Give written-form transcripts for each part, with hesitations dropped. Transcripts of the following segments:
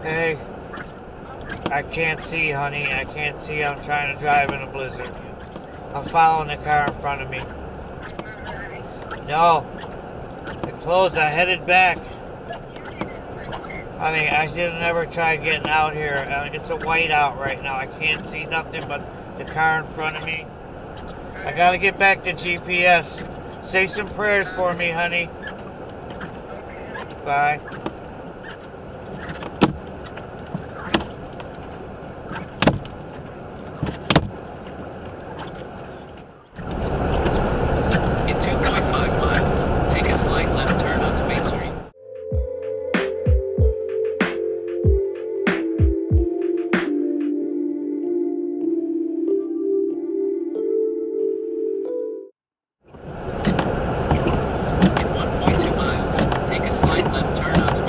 Hey, I can't see, honey. I can't see. I'm trying to drive in a blizzard. I'm following the car in front of me. No. It closed. I headed back. Honey, I should have never tried getting out here. It's a white out right now. I can't see nothing but the car in front of me. I gotta get back to GPS. Say some prayers for me, honey. Bye. In 2.5 miles, take a slight left turn onto Main Street. In 1.2 miles, take a slight left turn onto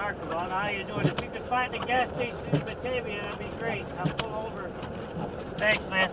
remarkable. I don't know how you do it. If you could find a gas station in Batavia, that'd be great. I'll pull over. Thanks, man.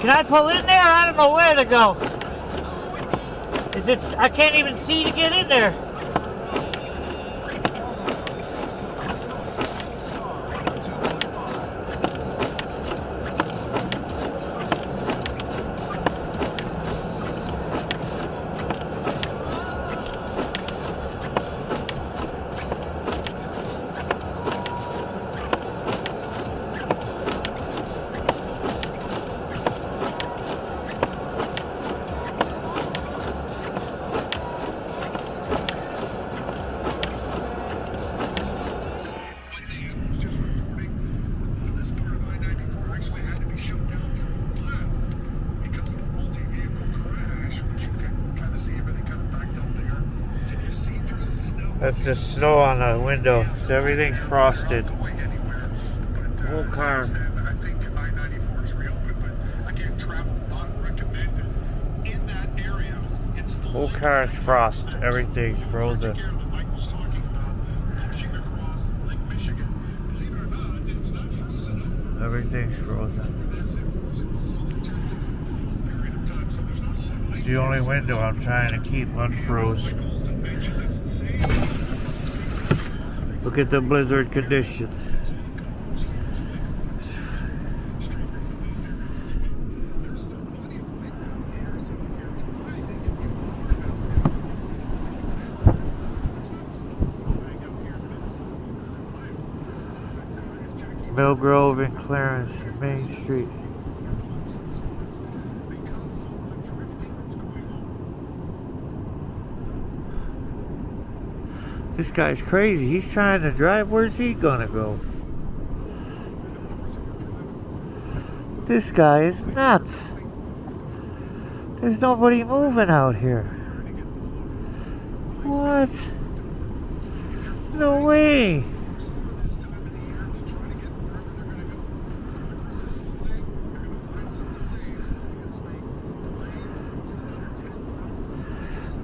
Can I pull in there? I don't know where to go. Is it? I can't even see to get in there. That's just snow on the window, so everything's frosted. Whole car. I think I-94 is reopened, but again, travel not recommended in that area. It's the Whole car is frost. Everything's frozen. that Mike was talking about pushing across Lake Michigan. Believe it or not, it's not frozen over. Everything's frozen. For this, it really wasn't all that terribly cold for a period of time, so there's not a lot of ice. It's the only window I'm trying to keep unfroze. Like also mentioned, that's the same. Look at the blizzard conditions. Mill Grove and Clarence, Main Street. This guy's crazy. He's trying to drive. Where's he gonna go? This guy is nuts. There's nobody moving out here. What? No way.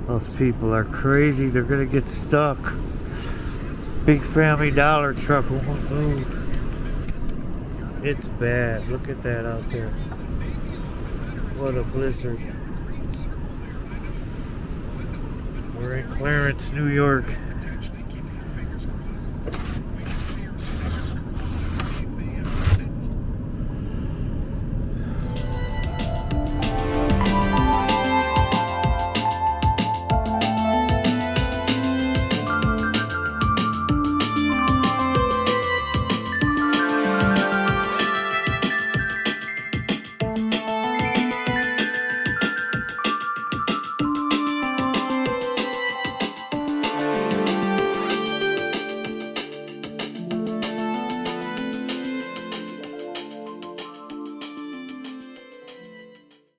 Those people are crazy. They're gonna get stuck. Big Family Dollar truck won't move. It's bad. Look at that out there. What a blizzard. We're in Clarence, New York.